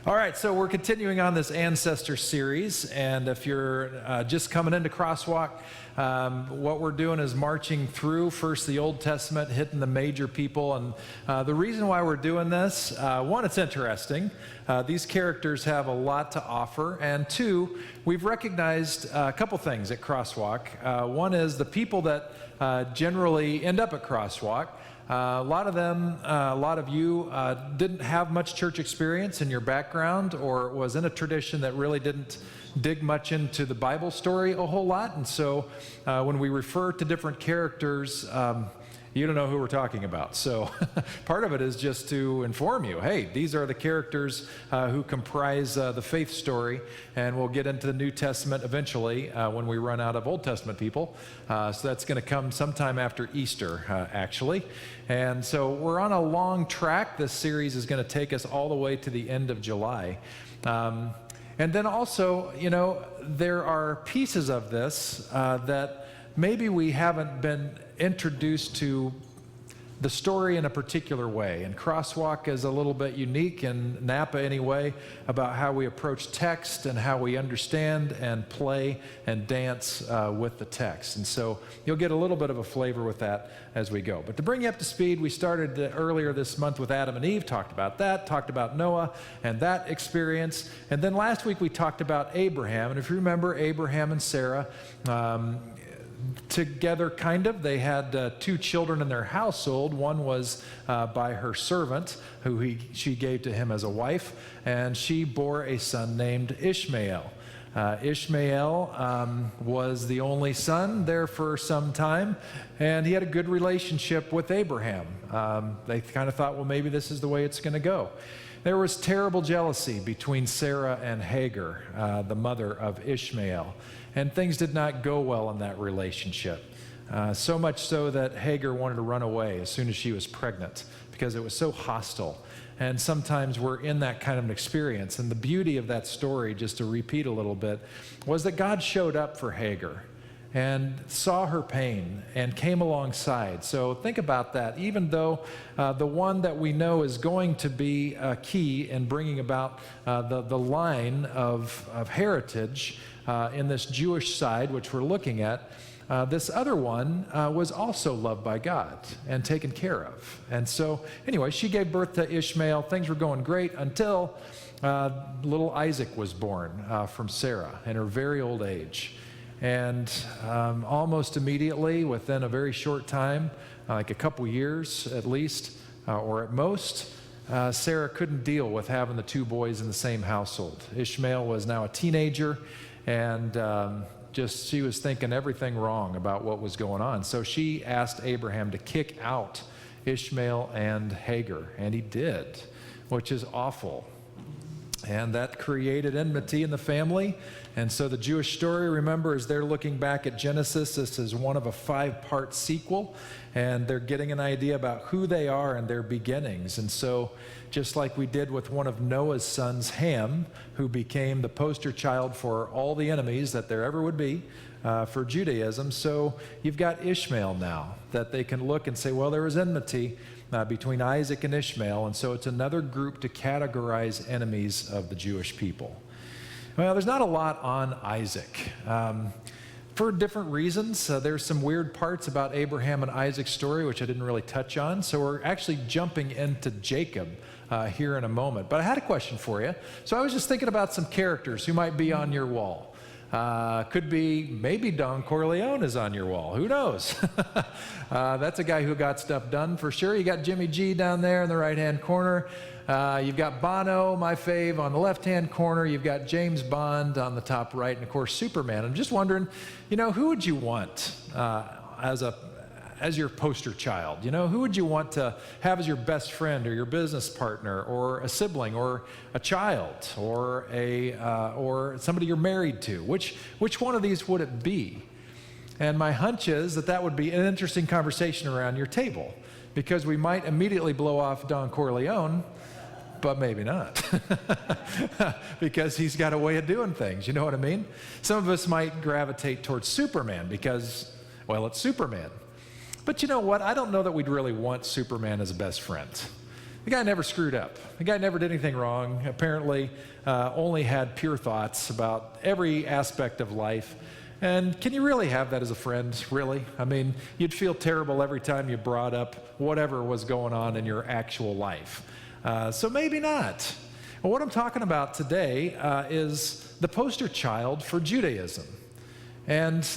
All right, so we're continuing on this Ancestor series, and if you're just coming into Crosswalk, what we're doing is marching through first the Old Testament, hitting the major people, and the reason why we're doing this, one, it's interesting. These characters have a lot to offer, and two, we've recognized a couple things at Crosswalk. One is the people that generally end up at Crosswalk. A lot of them, a lot of you didn't have much church experience in your background, or was in a tradition that really didn't dig much into the Bible story a whole lot. And so when we refer to different characters, you don't know who we're talking about. So part of it is just to inform you, hey, these are the characters who comprise the faith story, and we'll get into the New Testament eventually when we run out of Old Testament people. So that's going to come sometime after Easter, actually. And so we're on a long track. This series is going to take us all the way to the end of July. And then also, you know, there are pieces of this that maybe we haven't been introduced to the story in a particular way. And Crosswalk is a little bit unique, in Napa anyway, about how we approach text and how we understand and play and dance with the text. And so you'll get a little bit of a flavor with that as we go. But to bring you up to speed, we started earlier this month with Adam and Eve, talked about that, talked about Noah and that experience. And then last week we talked about Abraham. And if you remember, Abraham and Sarah, together, kind of. They had two children in their household. One was by her servant, who she gave to him as a wife, and she bore a son named Ishmael. Ishmael was the only son there for some time, and he had a good relationship with Abraham. They kind of thought, well, maybe this is the way it's going to go. There was terrible jealousy between Sarah and Hagar, the mother of Ishmael. And things did not go well in that relationship. So much so that Hagar wanted to run away as soon as she was pregnant because it was so hostile. And sometimes we're in that kind of an experience. And the beauty of that story, just to repeat a little bit, was that God showed up for Hagar and saw her pain and came alongside. So think about that. Even though the one that we know is going to be key in bringing about the line of heritage in this Jewish side, which we're looking at, this other one was also loved by God and taken care of. And so anyway, she gave birth to Ishmael. Things were going great until little Isaac was born from Sarah in her very old age. And almost immediately, within a very short time, like a couple years at least, or at most, Sarah couldn't deal with having the two boys in the same household. Ishmael was now a teenager, and she was thinking everything wrong about what was going on. So she asked Abraham to kick out Ishmael and Hagar, and he did, which is awful. And that created enmity in the family. And so the Jewish story, remember, as they're looking back at Genesis, this is one of a 5-part sequel, and they're getting an idea about who they are and their beginnings. And so just like we did with one of Noah's sons, Ham, who became the poster child for all the enemies that there ever would be for Judaism, so you've got Ishmael now, that they can look and say, well, there was enmity between Isaac and Ishmael, and so it's another group to categorize enemies of the Jewish people. Well, there's not a lot on Isaac. For different reasons. There's some weird parts about Abraham and Isaac's story, which I didn't really touch on, so we're actually jumping into Jacob here in a moment. But I had a question for you. So I was just thinking about some characters who might be on your wall. Could be, maybe Don Corleone is on your wall. Who knows? That's a guy who got stuff done for sure. You got Jimmy G down there in the right-hand corner. You've got Bono, my fave, on the left-hand corner. You've got James Bond on the top right, and of course Superman. I'm just wondering, you know, who would you want as your poster child? You know, who would you want to have as your best friend or your business partner or a sibling or a child or or somebody you're married to? Which one of these would it be? And my hunch is that would be an interesting conversation around your table, because we might immediately blow off Don Corleone, but maybe not, because he's got a way of doing things, you know what I mean? Some of us might gravitate towards Superman because, well, it's Superman. But you know what? I don't know that we'd really want Superman as a best friend. The guy never screwed up. The guy never did anything wrong. Apparently, only had pure thoughts about every aspect of life. And can you really have that as a friend, really? I mean, you'd feel terrible every time you brought up whatever was going on in your actual life. So maybe not. Well, what I'm talking about today is the poster child for Judaism. And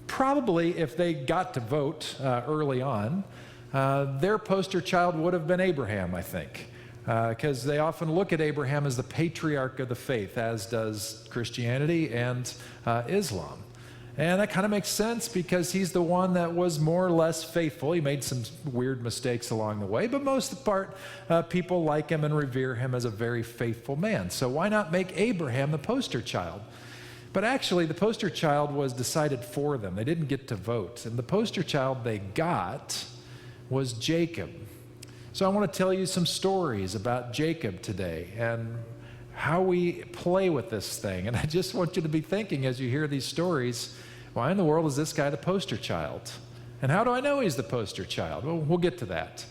probably if they got to vote early on, their poster child would have been Abraham, I think, because they often look at Abraham as the patriarch of the faith, as does Christianity and Islam. And that kind of makes sense because he's the one that was more or less faithful. He made some weird mistakes along the way, but most of the part, people like him and revere him as a very faithful man. So why not make Abraham the poster child? But actually, the poster child was decided for them. They didn't get to vote. And the poster child they got was Jacob. So I want to tell you some stories about Jacob today and how we play with this thing. And I just want you to be thinking as you hear these stories, why in the world is this guy the poster child? And how do I know he's the poster child? Well, we'll get to that.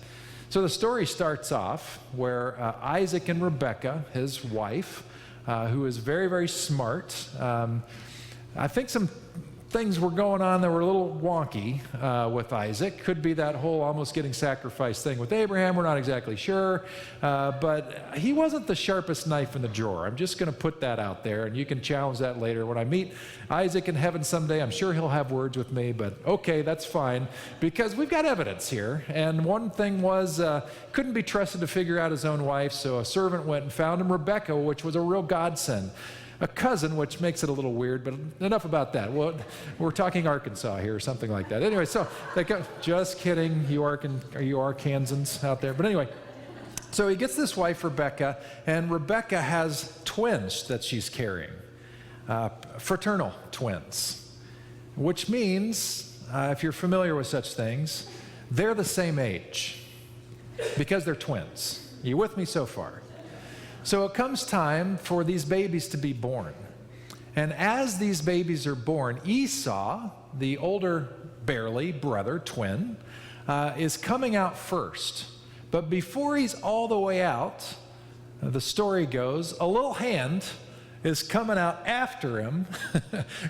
So the story starts off where Isaac and Rebekah, his wife, who is very, very smart, I think some things were going on that were a little wonky with Isaac. Could be that whole almost getting sacrificed thing with Abraham. We're not exactly sure. But he wasn't the sharpest knife in the drawer. I'm just going to put that out there, and you can challenge that later. When I meet Isaac in heaven someday, I'm sure he'll have words with me, but okay, that's fine, because we've got evidence here. And one thing was, couldn't be trusted to figure out his own wife, so a servant went and found him Rebekah, which was a real godsend. A cousin, which makes it a little weird, but enough about that. Well, we're talking Arkansas here or something like that. Anyway, so they go, just kidding, you Arkansans out there. But anyway, so he gets this wife, Rebekah, and Rebekah has twins that she's carrying, fraternal twins, which means, if you're familiar with such things, they're the same age because they're twins. Are you with me so far? So it comes time for these babies to be born. And as these babies are born, Esau, the older barely brother, twin, is coming out first. But before he's all the way out, the story goes, a little hand is coming out after him,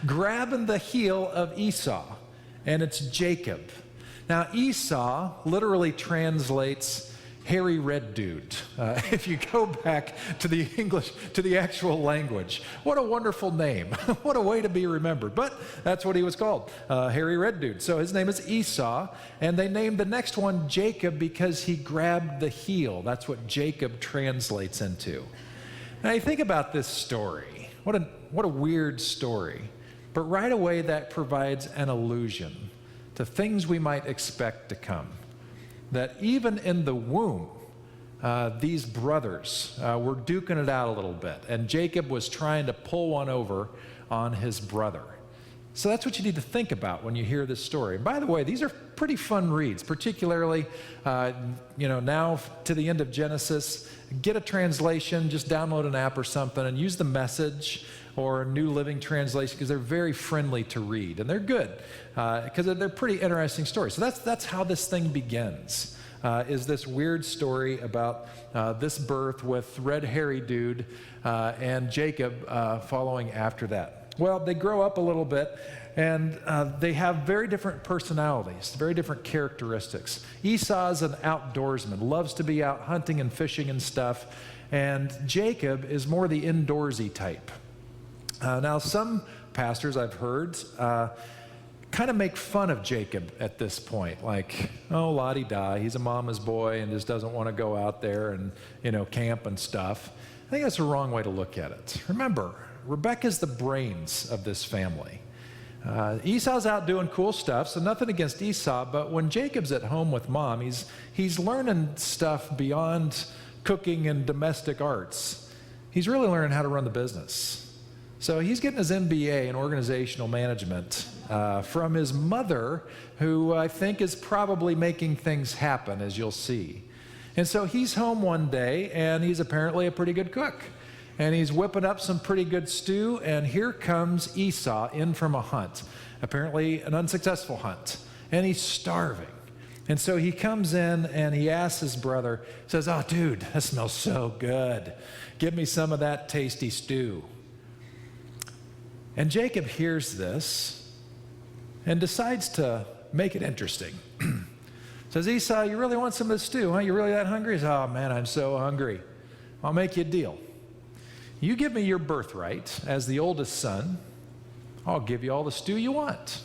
grabbing the heel of Esau, and it's Jacob. Now, Esau literally translates hairy red dude, if you go back to the English, to the actual language. What a wonderful name. What a way to be remembered. But that's what he was called, hairy red dude. So his name is Esau, and they named the next one Jacob because he grabbed the heel. That's what Jacob translates into. Now you think about this story. What a weird story. But right away that provides an allusion to things we might expect to come. That even in the womb, these brothers were duking it out a little bit, and Jacob was trying to pull one over on his brother. So that's what you need to think about when you hear this story. By the way, these are pretty fun reads, particularly, now to the end of Genesis. Get a translation, just download an app or something, and use the Message or New Living Translation, because they're very friendly to read, and they're good because they're pretty interesting stories. So that's how this thing begins, is this weird story about this birth with red hairy dude and Jacob following after that. Well, they grow up a little bit, and they have very different personalities, very different characteristics. Esau's an outdoorsman, loves to be out hunting and fishing and stuff, and Jacob is more the indoorsy type. Now, some pastors I've heard kind of make fun of Jacob at this point, like, oh, la-di-da, he's a mama's boy and just doesn't want to go out there and, camp and stuff. I think that's the wrong way to look at it. Remember, Rebekah's the brains of this family. Esau's out doing cool stuff, so nothing against Esau, but when Jacob's at home with mom, he's learning stuff beyond cooking and domestic arts. He's really learning how to run the business. So he's getting his MBA in organizational management from his mother, who I think is probably making things happen, as you'll see. And so he's home one day, and he's apparently a pretty good cook. And he's whipping up some pretty good stew, and here comes Esau in from a hunt, apparently an unsuccessful hunt. And he's starving. And so he comes in and he asks his brother, says, "Oh, dude, that smells so good. Give me some of that tasty stew." And Jacob hears this and decides to make it interesting. Says, "Esau, you really want some of this stew, huh? You really that hungry?" He says, "Oh, man, I'm so hungry. I'll make you a deal. You give me your birthright as the oldest son, I'll give you all the stew you want."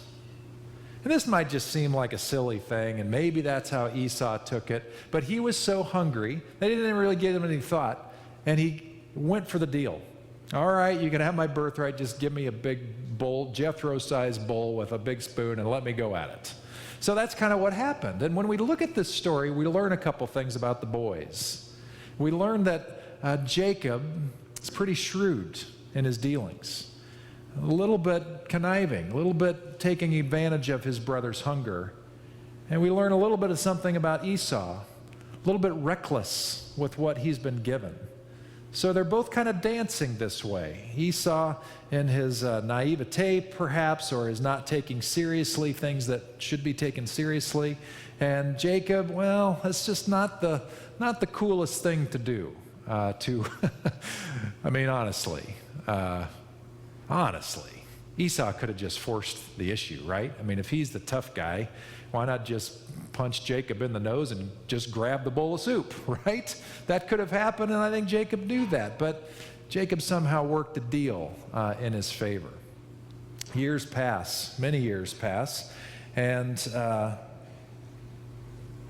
And this might just seem like a silly thing, and maybe that's how Esau took it, but he was so hungry that he didn't really give him any thought, and he went for the deal. "All right, you can have my birthright, just give me a big bowl, Jethro-sized bowl with a big spoon, and let me go at it." So that's kind of what happened. And when we look at this story, we learn a couple things about the boys. We learn that Jacob is pretty shrewd in his dealings. A little bit conniving, a little bit taking advantage of his brother's hunger. And we learn a little bit of something about Esau, a little bit reckless with what he's been given. So they're both kind of dancing this way. Esau in his naivete, perhaps, or is not taking seriously things that should be taken seriously. And Jacob, well, that's just not the coolest thing to do. I mean, honestly, Esau could have just forced the issue, right? I mean, if he's the tough guy, why not just punch Jacob in the nose and just grab the bowl of soup, right? That could have happened, and I think Jacob knew that, but Jacob somehow worked the deal in his favor. Years pass, many years pass, and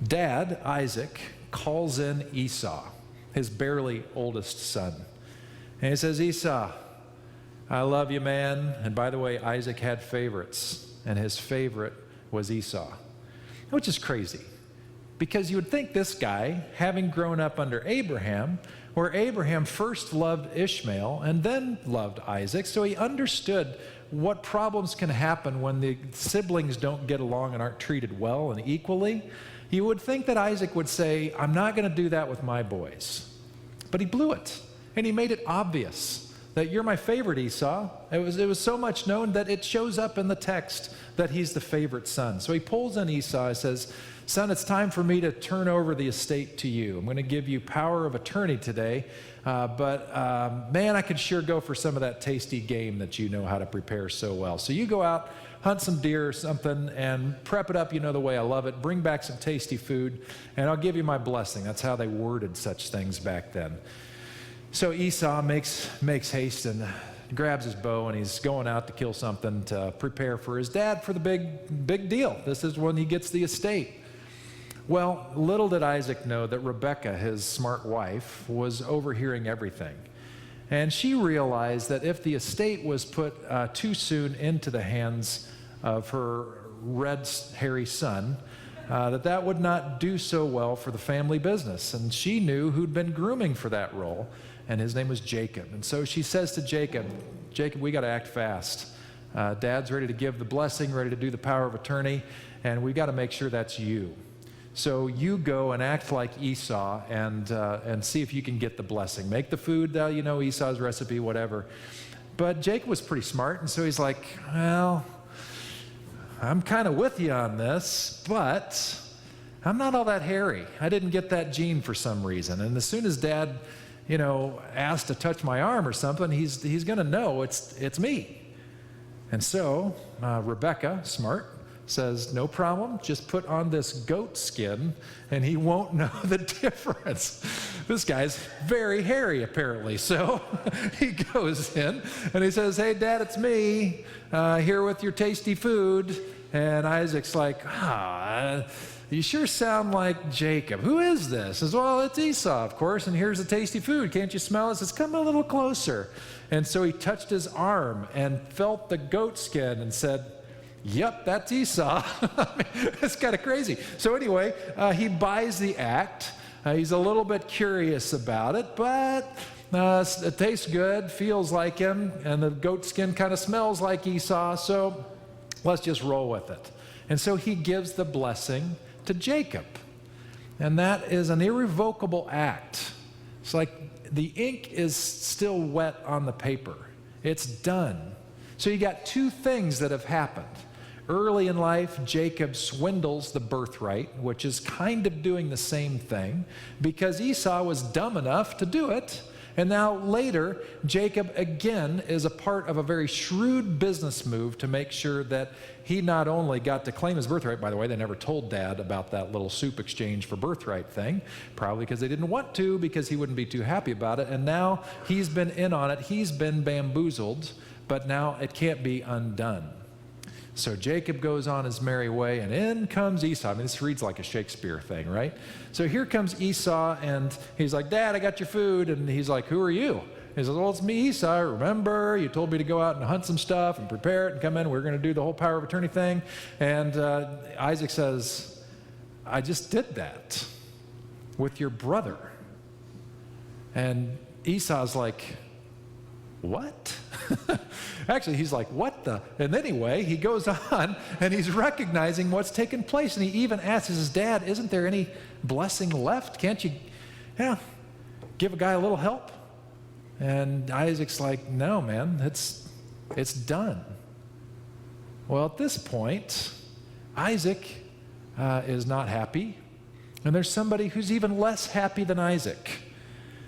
Dad, Isaac, calls in Esau, his barely oldest son. And he says, "Esau, I love you, man." And by the way, Isaac had favorites, and his favorite was Esau, which is crazy, because you would think this guy, having grown up under Abraham, where Abraham first loved Ishmael and then loved Isaac, so he understood what problems can happen when the siblings don't get along and aren't treated well and equally. You would think that Isaac would say, "I'm not going to do that with my boys." But he blew it, and he made it obvious that you're my favorite, Esau. It was so much known that it shows up in the text that he's the favorite son. So he pulls in Esau and says, "Son, it's time for me to turn over the estate to you. I'm going to give you power of attorney today, but man, I could sure go for some of that tasty game that you know how to prepare so well. So you go out, hunt some deer or something, and prep it up, you know the way I love it. Bring back some tasty food, and I'll give you my blessing." That's how they worded such things back then. So Esau makes haste and grabs his bow, and he's going out to kill something to prepare for his dad for the big deal. This is when he gets the estate. Well, little did Isaac know that Rebekah, his smart wife, was overhearing everything. And she realized that if the estate was put too soon into the hands of her red, hairy son, that would not do so well for the family business. And she knew who'd been grooming for that role, and his name was Jacob. And so she says to Jacob, "Jacob, we got to act fast. Dad's ready to give the blessing, ready to do the power of attorney, and we got to make sure that's you. So you go and act like Esau and see if you can get the blessing. Make the food, you know, Esau's recipe, whatever." But Jacob was pretty smart, and so he's like, "Well, I'm kind of with you on this, but I'm not all that hairy. I didn't get that gene for some reason. And as soon as Dad, you know, asks to touch my arm or something, he's going to know it's me." And so Rebekah, smart, says, "No problem, just put on this goat skin and he won't know the difference." This guy's very hairy apparently. So he goes in and he says, "Hey Dad, it's me, here with your tasty food." And Isaac's like, "You sure sound like Jacob. Who is this?" He says, "Well, it's Esau, of course, and here's the tasty food. Can't you smell it?" He says, "Come a little closer." And so he touched his arm and felt the goat skin and said, "Yep, that's Esau." I mean, it's kind of crazy. So anyway, he buys the act. He's a little bit curious about it, but it tastes good, feels like him, and the goat skin kind of smells like Esau, so let's just roll with it. And so he gives the blessing to Jacob. And that is an irrevocable act. It's like the ink is still wet on the paper. It's done. So you got two things that have happened. Early in life, Jacob swindles the birthright, which is kind of doing the same thing because Esau was dumb enough to do it. And now later, Jacob again is a part of a very shrewd business move to make sure that he not only got to claim his birthright. By the way, they never told Dad about that little soup exchange for birthright thing, probably because they didn't want to, because he wouldn't be too happy about it. And now he's been in on it. He's been bamboozled, but now it can't be undone. So Jacob goes on his merry way, and in comes Esau. I mean, this reads like a Shakespeare thing, right? So here comes Esau, and he's like, Dad, I got your food. And he's like, who are you? He says, well, it's me, Esau. Remember, you told me to go out and hunt some stuff and prepare it and come in. We're going to do the whole power of attorney thing. And Isaac says, I just did that with your brother. And Esau's like, what? Actually, he's like, what the? And anyway, he goes on and he's recognizing what's taken place. And he even asks his dad, isn't there any blessing left? Can't you give a guy a little help? And Isaac's like, no, man, it's done. Well, at this point, Isaac is not happy. And there's somebody who's even less happy than Isaac.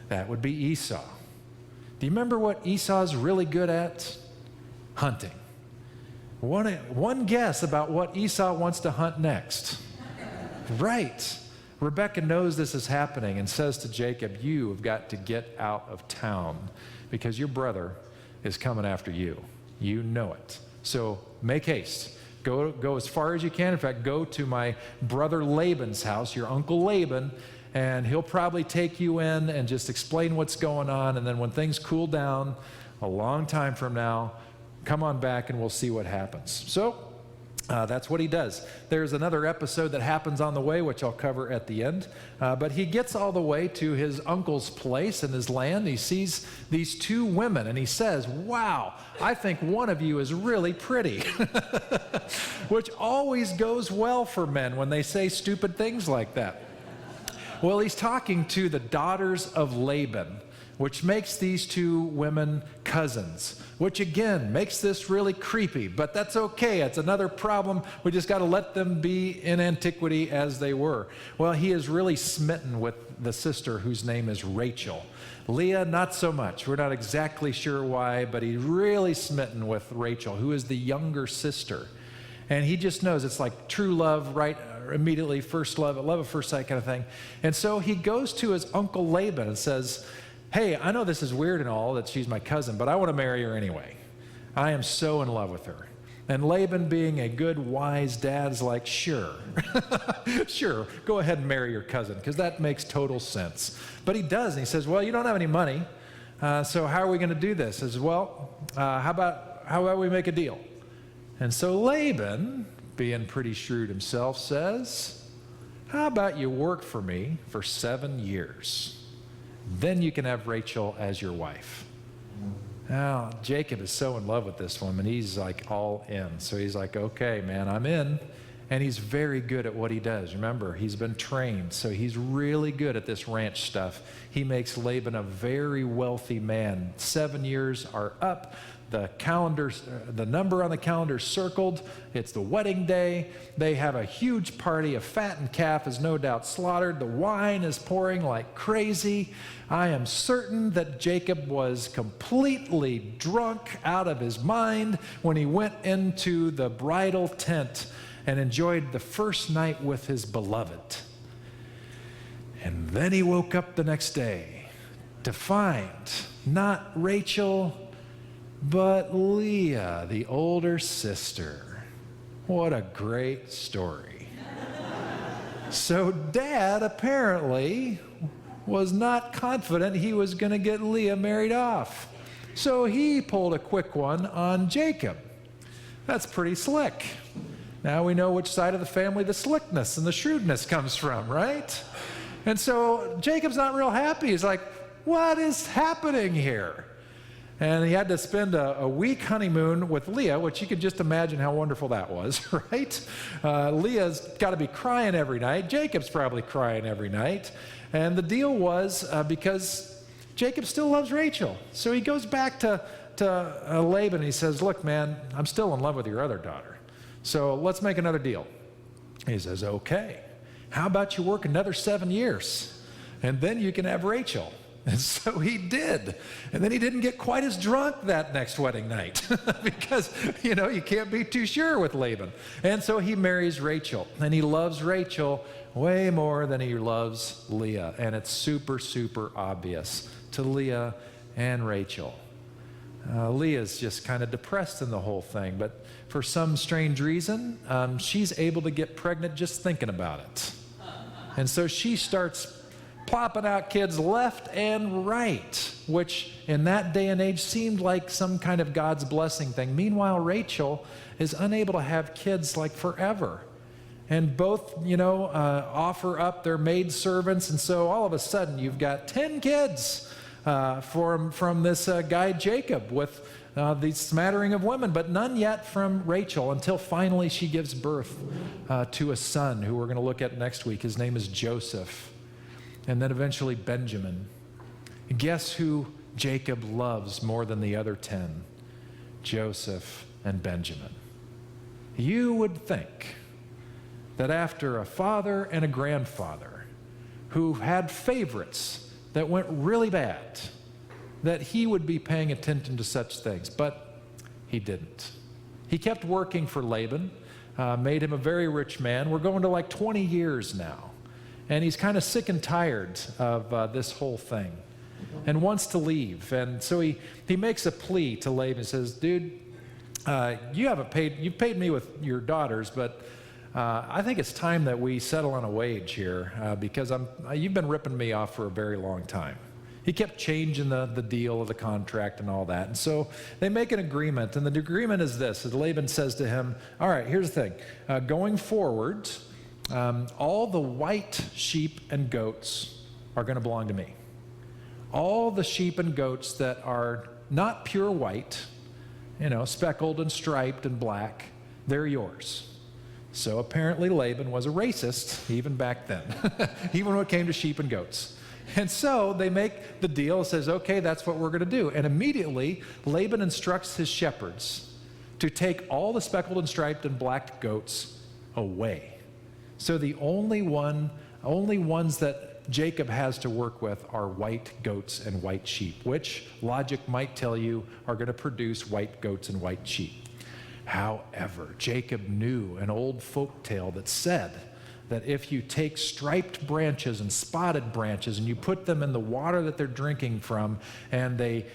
That would be Esau. Do you remember what Esau's really good at? Hunting. One guess about what Esau wants to hunt next. Right. Rebekah knows this is happening and says to Jacob, you have got to get out of town because your brother is coming after you. You know it. So make haste. Go as far as you can. In fact, go to my brother Laban's house, your uncle Laban, and he'll probably take you in and just explain what's going on. And then when things cool down, a long time from now, come on back and we'll see what happens. So that's what he does. There's another episode that happens on the way, which I'll cover at the end. But he gets all the way to his uncle's place in his land. He sees these two women and he says, wow, I think one of you is really pretty. Which always goes well for men when they say stupid things like that. Well, he's talking to the daughters of Laban, which makes these two women cousins, which again makes this really creepy, but that's okay. It's another problem. We just got to let them be in antiquity as they were. Well, he is really smitten with the sister whose name is Rachel. Leah, not so much. We're not exactly sure why, but he's really smitten with Rachel, who is the younger sister. And he just knows it's like true love, right? Immediately, first love at first sight kind of thing. And so he goes to his uncle Laban and says, hey, I know this is weird and all that she's my cousin, but I want to marry her anyway. I am so in love with her. And Laban, being a good, wise dad, is like, sure. Sure, go ahead and marry your cousin, because that makes total sense. But he does, and he says, well, you don't have any money, so how are we going to do this? He says, well, how about we make a deal? And so Laban, being pretty shrewd himself, says, how about you work for me for 7 years? Then you can have Rachel as your wife. Now, Jacob is so in love with this woman, he's like all in. So he's like, okay, man, I'm in. And he's very good at what he does. Remember, he's been trained, so he's really good at this ranch stuff. He makes Laban a very wealthy man. 7 years are up. The calendar, the number on the calendar circled. It's the wedding day. They have a huge party. A fattened calf is no doubt slaughtered. The wine is pouring like crazy. I am certain that Jacob was completely drunk out of his mind when he went into the bridal tent and enjoyed the first night with his beloved. And then he woke up the next day to find not Rachel, but Leah, the older sister. What a great story. So Dad apparently was not confident he was going to get Leah married off. So he pulled a quick one on Jacob. That's pretty slick. Now we know which side of the family the slickness and the shrewdness comes from, right? And so Jacob's not real happy. He's like, what is happening here? And he had to spend a week honeymoon with Leah, which you could just imagine how wonderful that was, right? Leah's got to be crying every night. Jacob's probably crying every night. And the deal was because Jacob still loves Rachel. So he goes back to Laban and he says, look, man, I'm still in love with your other daughter. So let's make another deal. He says, okay, how about you work another 7 years, and then you can have Rachel. And so he did. And then he didn't get quite as drunk that next wedding night because, you can't be too sure with Laban. And so he marries Rachel, and he loves Rachel way more than he loves Leah. And it's super, super obvious to Leah and Rachel. Leah's just kind of depressed in the whole thing, but for some strange reason, she's able to get pregnant just thinking about it. And so she starts plopping out kids left and right, which in that day and age seemed like some kind of God's blessing thing. Meanwhile, Rachel is unable to have kids like forever. And both, offer up their maidservants, and so all of a sudden you've got 10 kids from this guy Jacob with the smattering of women, but none yet from Rachel until finally she gives birth to a son who we're going to look at next week. His name is Joseph. And then eventually Benjamin. Guess who Jacob loves more than the other 10? Joseph and Benjamin. You would think that after a father and a grandfather who had favorites that went really bad, that he would be paying attention to such things, but he didn't. He kept working for Laban, made him a very rich man. We're going to like 20 years now. And he's kind of sick and tired of this whole thing and wants to leave. And so he makes a plea to Laban and says, dude, you've paid me with your daughters, but I think it's time that we settle on a wage here because you've been ripping me off for a very long time. He kept changing the deal of the contract and all that. And so they make an agreement, and the agreement is this. Laban says to him, all right, here's the thing. Going forward, all the white sheep and goats are going to belong to me. All the sheep and goats that are not pure white, speckled and striped and black, they're yours. So apparently Laban was a racist even back then, even when it came to sheep and goats. And so they make the deal, says, okay, that's what we're going to do. And immediately Laban instructs his shepherds to take all the speckled and striped and black goats away. So the only ones that Jacob has to work with are white goats and white sheep, which logic might tell you are going to produce white goats and white sheep. However, Jacob knew an old folk tale that said that if you take striped branches and spotted branches and you put them in the water that they're drinking from, and they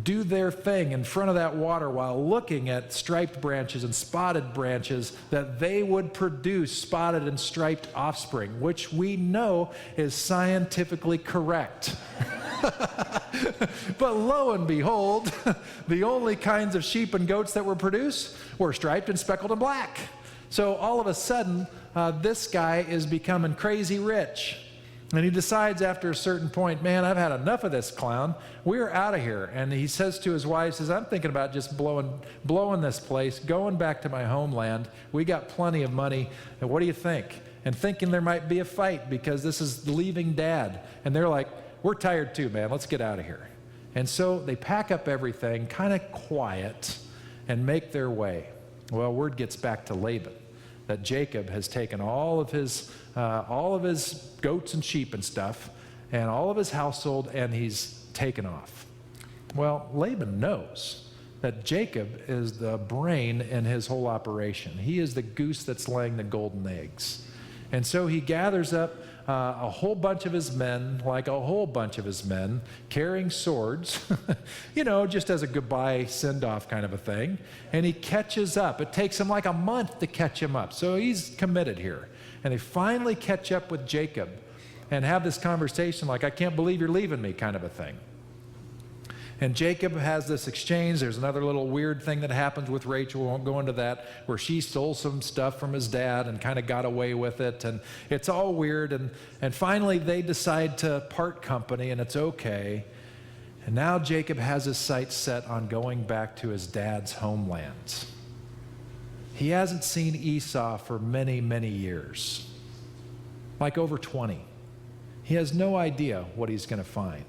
do their thing in front of that water while looking at striped branches and spotted branches, that they would produce spotted and striped offspring, which we know is scientifically correct. But lo and behold, the only kinds of sheep and goats that were produced were striped and speckled and black. So all of a sudden, this guy is becoming crazy rich. And he decides after a certain point, man, I've had enough of this clown. We're out of here. And he says to his wife, I'm thinking about just blowing this place, going back to my homeland. We got plenty of money. And what do you think? And thinking there might be a fight because this is leaving Dad. And they're like, we're tired too, man. Let's get out of here. And so they pack up everything, kind of quiet, and make their way. Well, word gets back to Laban that Jacob has taken all of his goats and sheep and stuff, and all of his household, and he's taken off. Well, Laban knows that Jacob is the brain in his whole operation. He is the goose that's laying the golden eggs. And so he gathers up a whole bunch of his men, carrying swords, just as a goodbye send-off kind of a thing. And he catches up. It takes him like a month to catch him up. So he's committed here. And they finally catch up with Jacob and have this conversation like, I can't believe you're leaving me kind of a thing. And Jacob has this exchange. There's another little weird thing that happens with Rachel. We won't go into that, where she stole some stuff from his dad and kind of got away with it. And it's all weird. And finally, they decide to part company, and it's okay. And now Jacob has his sights set on going back to his dad's homeland. He hasn't seen Esau for many, many years, like over 20. He has no idea what he's going to find.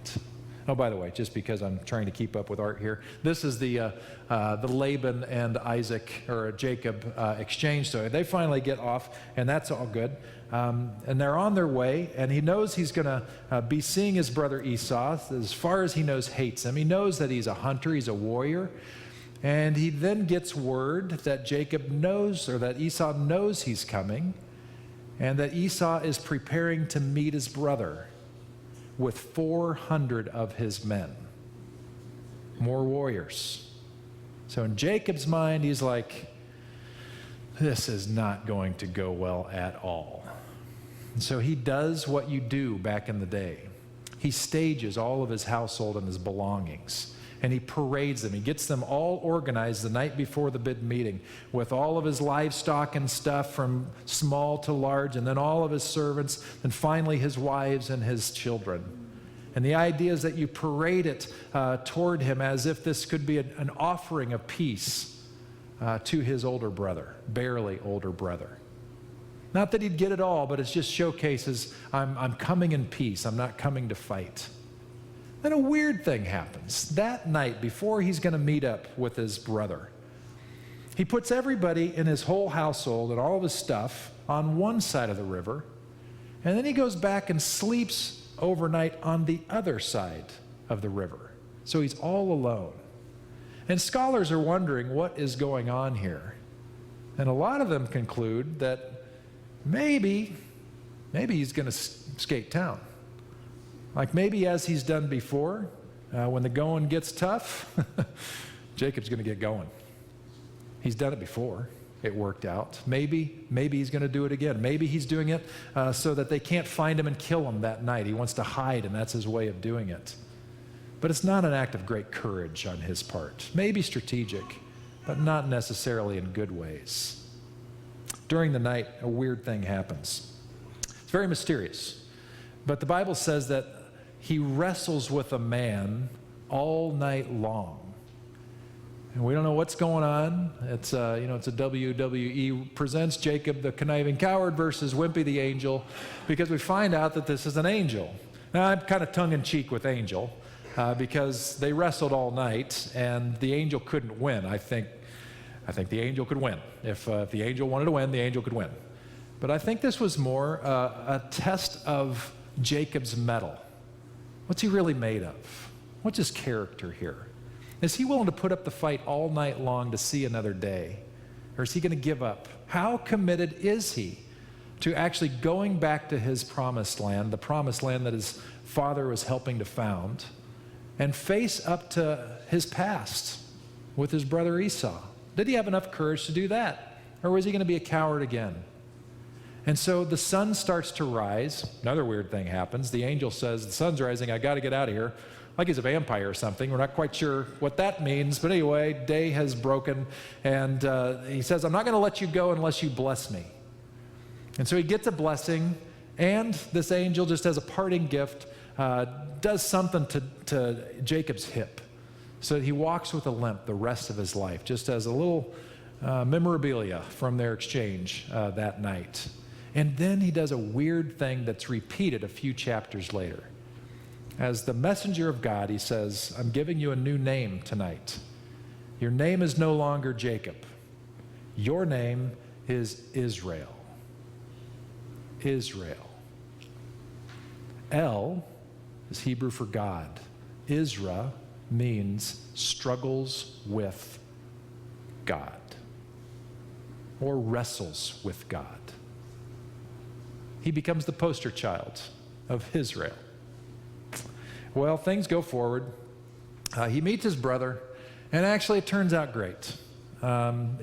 Oh, by the way, just because I'm trying to keep up with art here, this is the Laban and Isaac, or Jacob, exchange story. They finally get off, and that's all good. And they're on their way, and he knows he's going to be seeing his brother Esau. As far as he knows, hates him. He knows that he's a hunter, he's a warrior. And he then gets word that Jacob knows, or that Esau knows he's coming, and that Esau is preparing to meet his brother with 400 of his men. More warriors. So in Jacob's mind, he's like, this is not going to go well at all. And so he does what you do back in the day. He stages all of his household and his belongings, and he parades them. He gets them all organized the night before the big meeting with all of his livestock and stuff from small to large, and then all of his servants, and finally his wives and his children. And the idea is that you parade it toward him as if this could be an offering of peace to his older brother, barely older brother. Not that he'd get it all, but it just showcases, I'm coming in peace. I'm not coming to fight. Then a weird thing happens. That night, before he's going to meet up with his brother, he puts everybody in his whole household and all of his stuff on one side of the river, and then he goes back and sleeps overnight on the other side of the river. So he's all alone. And scholars are wondering what is going on here. And a lot of them conclude that maybe he's going to escape town. Like maybe as he's done before, when the going gets tough, Jacob's going to get going. He's done it before. It worked out. Maybe he's going to do it again. Maybe he's doing it so that they can't find him and kill him that night. He wants to hide, and that's his way of doing it. But it's not an act of great courage on his part. Maybe strategic, but not necessarily in good ways. During the night, a weird thing happens. It's very mysterious. But the Bible says that he wrestles with a man all night long. And we don't know what's going on. It's a WWE presents Jacob the conniving coward versus Wimpy the angel, because we find out that this is an angel. Now, I'm kind of tongue-in-cheek with angel because they wrestled all night and the angel couldn't win. I think the angel could win. If the angel wanted to win, the angel could win. But I think this was more a test of Jacob's mettle. What's he really made of? What's his character here? Is he willing to put up the fight all night long to see another day? Or is he going to give up? How committed is he to actually going back to his promised land, the promised land that his father was helping to found, and face up to his past with his brother Esau? Did he have enough courage to do that? Or was he going to be a coward again? And so the sun starts to rise. Another weird thing happens. The angel says, the sun's rising, I got to get out of here. Like he's a vampire or something. We're not quite sure what that means. But anyway, day has broken. And he says, I'm not going to let you go unless you bless me. And so he gets a blessing. And this angel, just as a parting gift, does something to Jacob's hip, so that he walks with a limp the rest of his life, just as a little memorabilia from their exchange that night. And then he does a weird thing that's repeated a few chapters later. As the messenger of God, he says, I'm giving you a new name tonight. Your name is no longer Jacob. Your name is Israel. Israel. El is Hebrew for God. Isra means struggles with God, or wrestles with God. He becomes the poster child of Israel. Well, things go forward. He meets his brother, and actually it turns out great.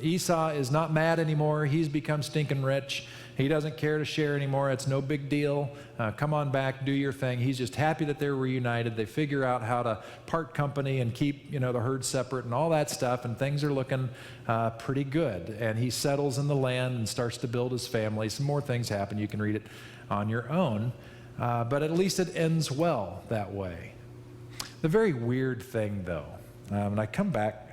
Esau is not mad anymore. He's become stinking rich. He doesn't care to share anymore. It's no big deal. Come on back, do your thing. He's just happy that they're reunited. They figure out how to part company and keep, the herd separate and all that stuff, and things are looking pretty good. And he settles in the land and starts to build his family. Some more things happen. You can read it on your own. But at least it ends well that way. The very weird thing, though, and I come back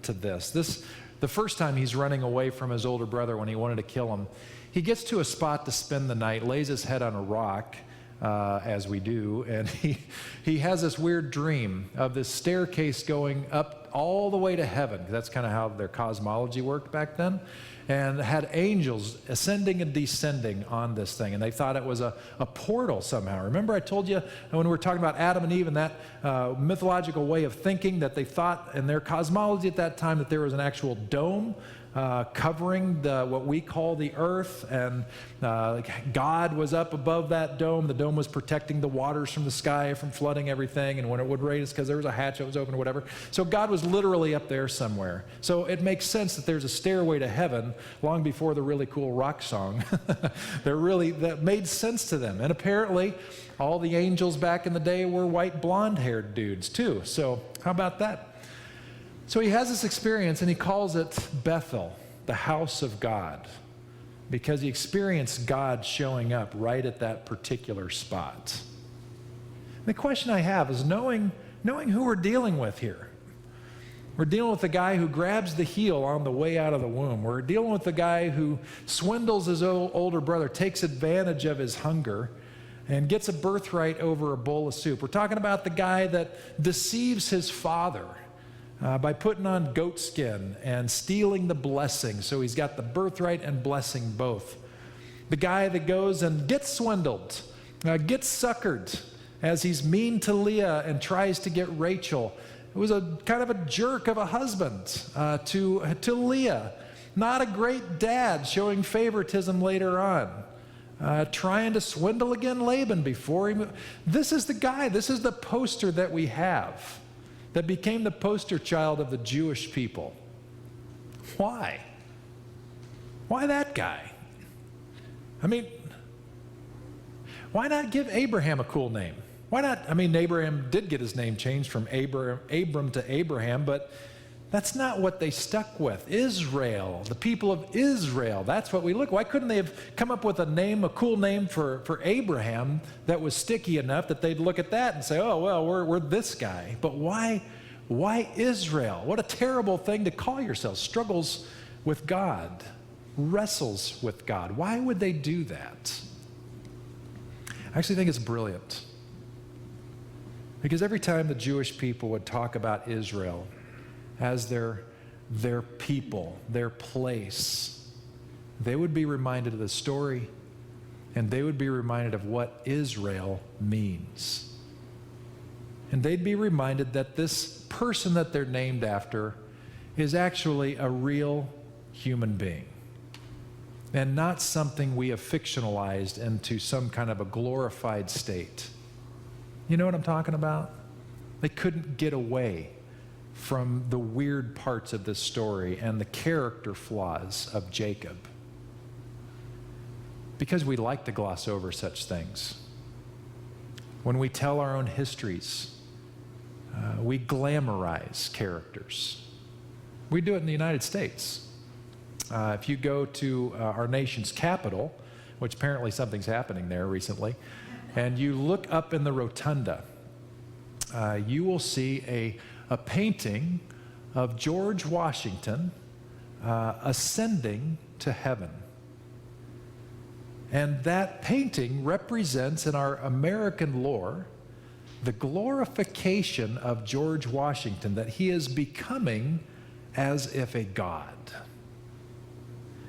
to this, the first time he's running away from his older brother when he wanted to kill him, he gets to a spot to spend the night, lays his head on a rock, as we do, and he has this weird dream of this staircase going up all the way to heaven. That's kind of how their cosmology worked back then, and had angels ascending and descending on this thing, and they thought it was a portal somehow. Remember I told you when we were talking about Adam and Eve and that mythological way of thinking, that they thought in their cosmology at that time that there was an actual dome covering what we call the earth, and God was up above that dome. The dome was protecting the waters from the sky from flooding everything, and when it would rain, it's because there was a hatch that was open or whatever. So God was literally up there somewhere. So it makes sense that there's a stairway to heaven long before the really cool rock song. That made sense to them. And apparently all the angels back in the day were white blonde-haired dudes too. So how about that? So he has this experience, and he calls it Bethel, the house of God, because he experienced God showing up right at that particular spot. The question I have is knowing who we're dealing with here. We're dealing with the guy who grabs the heel on the way out of the womb. We're dealing with the guy who swindles his older brother, takes advantage of his hunger, and gets a birthright over a bowl of soup. We're talking about the guy that deceives his father by putting on goat skin and stealing the blessing. So he's got the birthright and blessing both. The guy that goes and gets swindled, gets suckered as he's mean to Leah and tries to get Rachel. It was a kind of a jerk of a husband to Leah. Not a great dad, showing favoritism later on. Trying to swindle again Laban before he moved. This is the guy, this is the poster that we have that became the poster child of the Jewish people. Why? Why that guy? I mean, why not give Abraham a cool name? Why not? I mean, Abraham did get his name changed from Abram to Abraham, but that's not what they stuck with. Israel, the people of Israel, that's what we look. Why couldn't they have come up with a cool name for Abraham that was sticky enough that they'd look at that and say, oh, well, we're this guy. But why Israel? What a terrible thing to call yourself. Struggles with God, wrestles with God. Why would they do that? I actually think it's brilliant. Because every time the Jewish people would talk about Israel as their people, their place, they would be reminded of the story, and they would be reminded of what Israel means. And they'd be reminded that this person that they're named after is actually a real human being, and not something we have fictionalized into some kind of a glorified state. You know what I'm talking about? They couldn't get away from the weird parts of this story and the character flaws of Jacob, because we like to gloss over such things. When we tell our own histories, we glamorize characters. We do it in the United States. If you go to our nation's capital, which apparently something's happening there recently, and you look up in the rotunda, you will see a painting of George Washington ascending to heaven. And that painting represents, in our American lore, the glorification of George Washington, that he is becoming as if a god.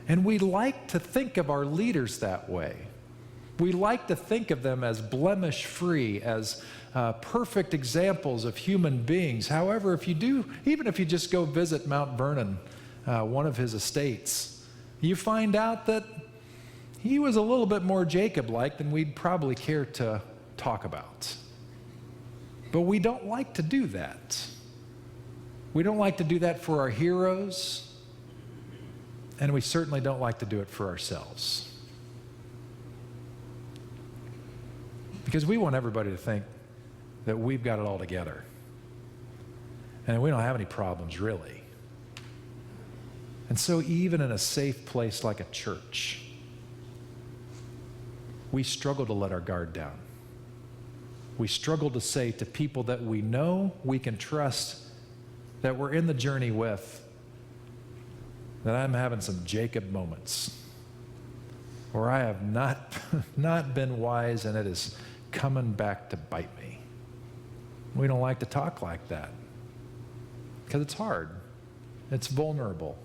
And we like to think of our leaders that way. We like to think of them as blemish-free, as perfect examples of human beings. However, even if you just go visit Mount Vernon, one of his estates, you find out that he was a little bit more Jacob-like than we'd probably care to talk about. But we don't like to do that. We don't like to do that for our heroes, and we certainly don't like to do it for ourselves. Because we want everybody to think that we've got it all together. And we don't have any problems, really. And so even in a safe place like a church, we struggle to let our guard down. We struggle to say to people that we know we can trust, that we're in the journey with, that I'm having some Jacob moments, or I have not been wise, and it has coming back to bite me. We don't like to talk like that because it's hard. It's vulnerable.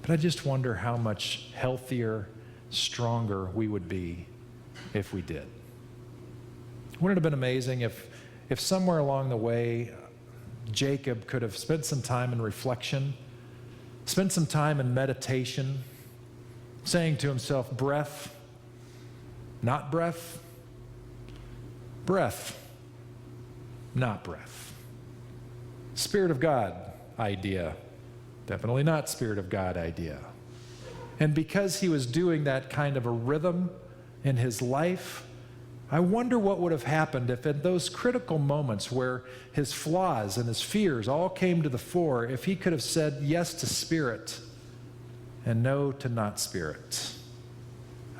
But I just wonder how much healthier, stronger we would be if we did. Wouldn't it have been amazing if somewhere along the way, Jacob could have spent some time in reflection, spent some time in meditation, saying to himself, breath, not breath, breath, not breath. Spirit of God idea, definitely not Spirit of God idea. And because he was doing that kind of a rhythm in his life, I wonder what would have happened if in those critical moments where his flaws and his fears all came to the fore, if he could have said yes to Spirit and no to not Spirit.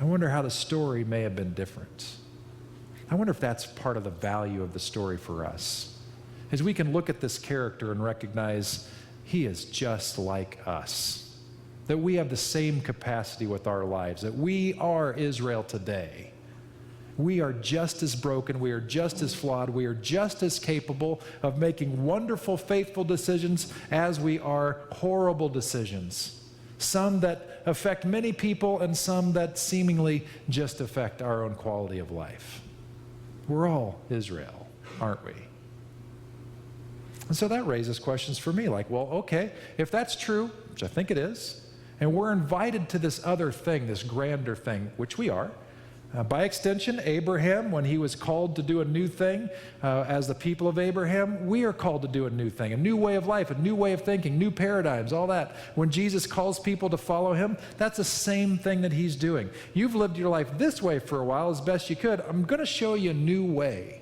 I wonder how the story may have been different. I wonder if that's part of the value of the story for us, is we can look at this character and recognize he is just like us, that we have the same capacity with our lives, that we are Israel today. We are just as broken, we are just as flawed, we are just as capable of making wonderful, faithful decisions as we are horrible decisions. Some that affect many people and some that seemingly just affect our own quality of life. We're all Israel, aren't we? And so that raises questions for me, like, well, okay, if that's true, which I think it is, and we're invited to this other thing, this grander thing, which we are. By extension, Abraham, when he was called to do a new thing, as the people of Abraham, we are called to do a new thing, a new way of life, a new way of thinking, new paradigms, all that. When Jesus calls people to follow him, that's the same thing that he's doing. You've lived your life this way for a while as best you could. I'm going to show you a new way.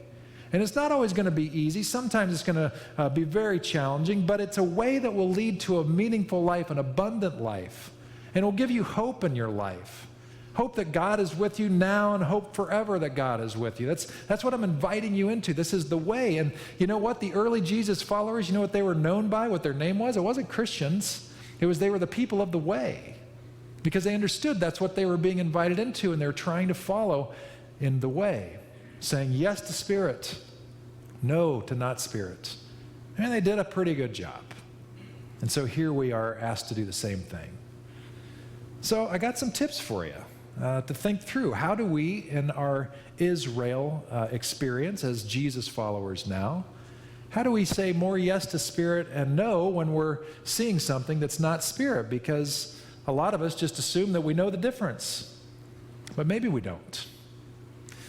And it's not always going to be easy. Sometimes it's going to be very challenging, but it's a way that will lead to a meaningful life, an abundant life. And it will give you hope in your life. Hope that God is with you now and hope forever that God is with you. That's what I'm inviting you into. This is the way. And you know what? The early Jesus followers, you know what they were known by, what their name was? It wasn't Christians. They were the people of the way. Because they understood that's what they were being invited into, and they were trying to follow in the way. Saying yes to Spirit, no to not Spirit. And they did a pretty good job. And so here we are asked to do the same thing. So I got some tips for you. To think through, how do we, in our Israel experience as Jesus followers now, how do we say more yes to Spirit and no when we're seeing something that's not Spirit? Because a lot of us just assume that we know the difference, but maybe we don't.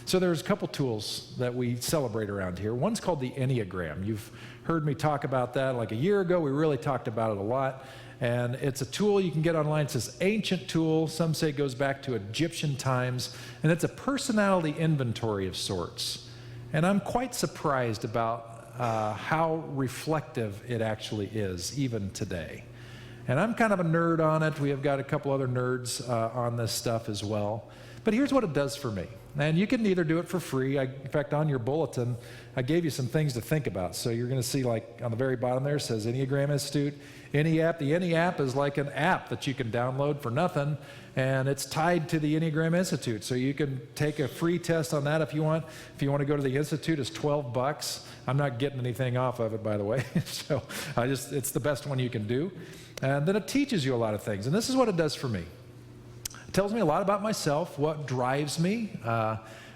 So there's a couple tools that we celebrate around here. One's called the Enneagram. You've heard me talk about that like a year ago. We really talked about it a lot. And it's a tool you can get online. It's this ancient tool. Some say it goes back to Egyptian times. And it's a personality inventory of sorts. And I'm quite surprised about how reflective it actually is, even today. And I'm kind of a nerd on it. We have got a couple other nerds on this stuff as well. But here's what it does for me. And you can either do it for free. In fact, on your bulletin, I gave you some things to think about. So you're going to see, like, on the very bottom there, it says Enneagram Institute. Any app. The Any app is like an app that you can download for nothing, and it's tied to the Enneagram Institute. So you can take a free test on that if you want. If you want to go to the Institute, it's $12. I'm not getting anything off of it, by the way. So it's the best one you can do. And then it teaches you a lot of things. And this is what it does for me. It tells me a lot about myself, what drives me,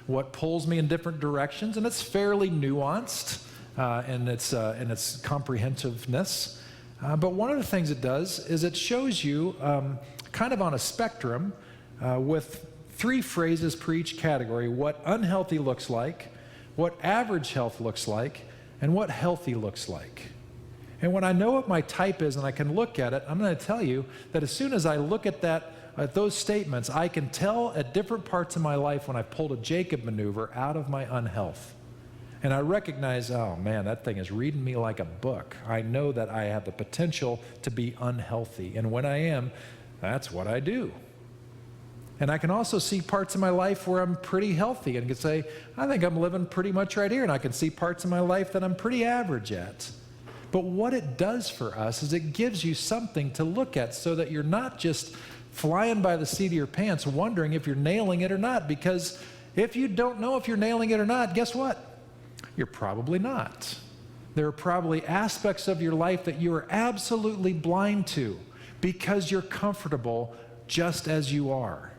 what pulls me in different directions, and it's fairly nuanced in its comprehensiveness. But one of the things it does is it shows you kind of on a spectrum with 3 phrases per each category, what unhealthy looks like, what average health looks like, and what healthy looks like. And when I know what my type is and I can look at it, I'm going to tell you that as soon as I look at those statements, I can tell at different parts of my life when I pulled a Jacob maneuver out of my unhealth. And I recognize, oh man, that thing is reading me like a book. I know that I have the potential to be unhealthy. And when I am, that's what I do. And I can also see parts of my life where I'm pretty healthy and can say, I think I'm living pretty much right here. And I can see parts of my life that I'm pretty average at. But what it does for us is it gives you something to look at so that you're not just flying by the seat of your pants wondering if you're nailing it or not, because if you don't know if you're nailing it or not, guess what? You're probably not. There are probably aspects of your life that you are absolutely blind to because you're comfortable just as you are.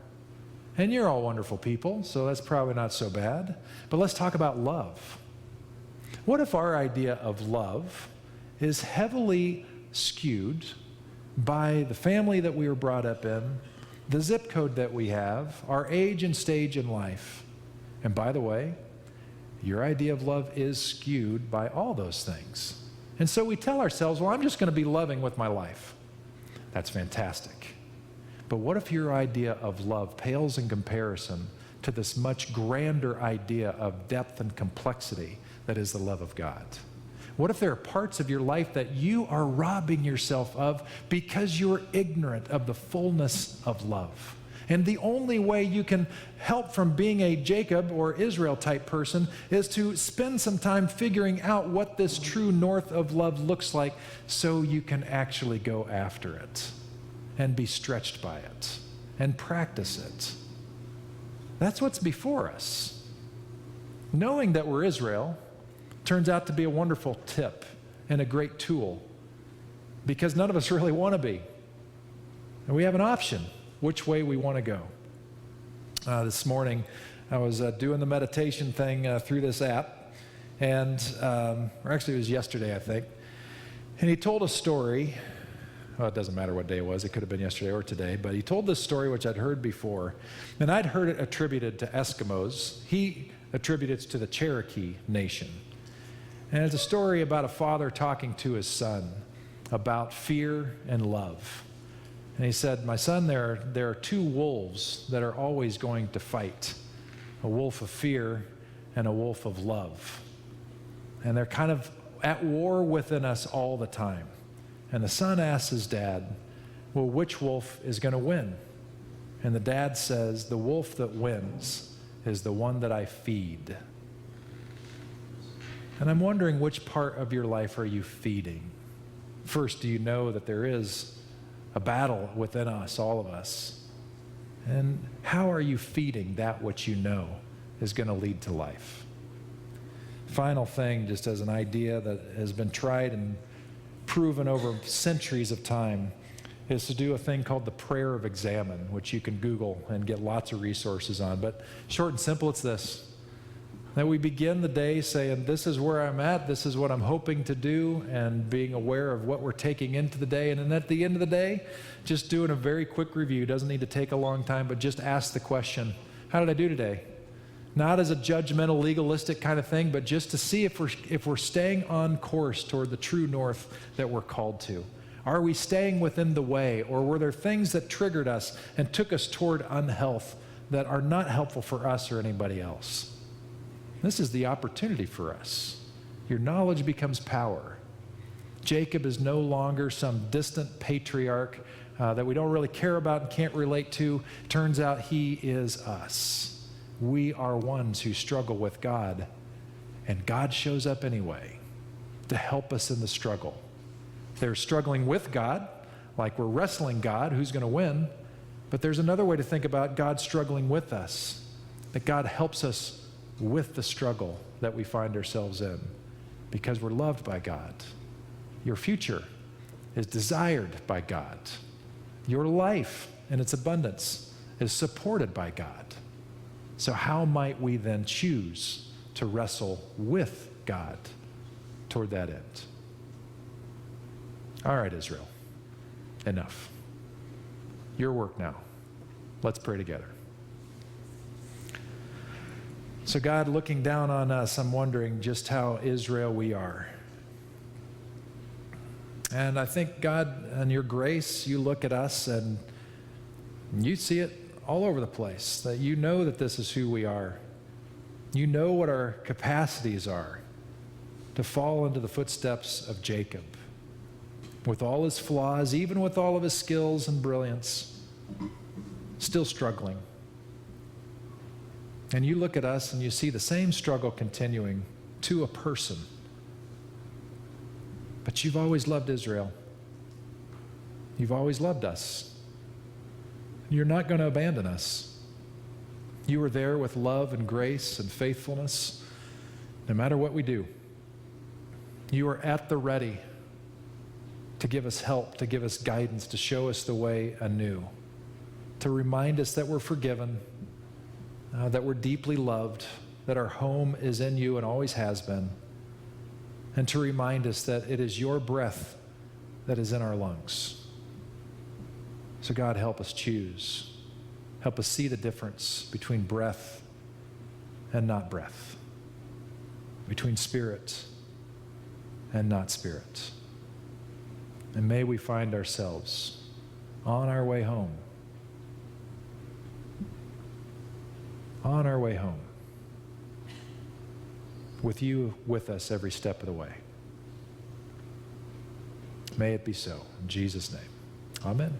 And you're all wonderful people, so that's probably not so bad. But let's talk about love. What if our idea of love is heavily skewed by the family that we were brought up in, the zip code that we have, our age and stage in life? And by the way, your idea of love is skewed by all those things. And so we tell ourselves, well, I'm just going to be loving with my life. That's fantastic. But what if your idea of love pales in comparison to this much grander idea of depth and complexity that is the love of God? What if there are parts of your life that you are robbing yourself of because you're ignorant of the fullness of love? And the only way you can help from being a Jacob or Israel type person is to spend some time figuring out what this true north of love looks like so you can actually go after it and be stretched by it and practice it. That's what's before us. Knowing that we're Israel turns out to be a wonderful tip and a great tool because none of us really want to be. And we have an option which way we want to go. This morning, I was doing the meditation thing through this app, and or actually it was yesterday, I think, and he told a story. Well, it doesn't matter what day it was. It could have been yesterday or today, but he told this story which I'd heard before, and I'd heard it attributed to Eskimos. He attributed it to the Cherokee Nation. And it's a story about a father talking to his son about fear and love. And he said, my son, there are two wolves that are always going to fight, a wolf of fear and a wolf of love. And they're kind of at war within us all the time. And the son asks his dad, well, which wolf is going to win? And the dad says, the wolf that wins is the one that I feed. And I'm wondering, which part of your life are you feeding? First, do you know that there is a battle within us, all of us? And how are you feeding that which you know is going to lead to life? Final thing, just as an idea that has been tried and proven over centuries of time, is to do a thing called the prayer of examine, which you can Google and get lots of resources on. But short and simple, it's this: that we begin the day saying, this is where I'm at, this is what I'm hoping to do, and being aware of what we're taking into the day. And then at the end of the day, just doing a very quick review. Doesn't need to take a long time, but just ask the question, how did I do today? Not as a judgmental, legalistic kind of thing, but just to see if we're staying on course toward the true north that we're called to. Are we staying within the way, or were there things that triggered us and took us toward unhealth that are not helpful for us or anybody else? This is the opportunity for us. Your knowledge becomes power. Jacob is no longer some distant patriarch that we don't really care about and can't relate to. Turns out he is us. We are ones who struggle with God, and God shows up anyway to help us in the struggle. They're struggling with God, like we're wrestling God, who's going to win. But there's another way to think about God struggling with us, that God helps us with the struggle that we find ourselves in because we're loved by God. Your future is desired by God. Your life and its abundance is supported by God. So how might we then choose to wrestle with God toward that end? All right, Israel, enough. Your work now. Let's pray together. So God, looking down on us, I'm wondering just how Israel we are. And I think, God, in your grace, you look at us and you see it all over the place, that you know that this is who we are. You know what our capacities are to fall into the footsteps of Jacob. With all his flaws, even with all of his skills and brilliance, still struggling. And you look at us and you see the same struggle continuing to a person. But you've always loved Israel. You've always loved us. You're not going to abandon us. You are there with love and grace and faithfulness, no matter what we do. You are at the ready to give us help, to give us guidance, to show us the way anew, to remind us that we're forgiven, that we're deeply loved, that our home is in you and always has been, and to remind us that it is your breath that is in our lungs. So God, help us choose. Help us see the difference between breath and not breath, between spirit and not spirit. And may we find ourselves on our way home, with you with us every step of the way. May it be so. In Jesus' name, amen.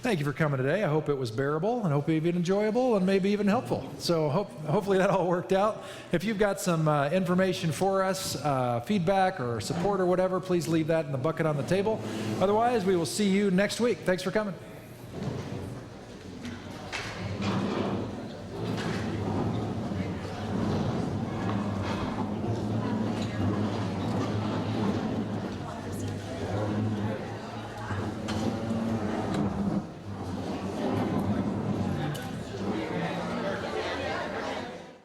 Thank you for coming today. I hope it was bearable and hope even enjoyable and maybe even helpful. So hopefully that all worked out. If you've got some information for us, feedback or support or whatever, please leave that in the bucket on the table. Otherwise, we will see you next week. Thanks for coming.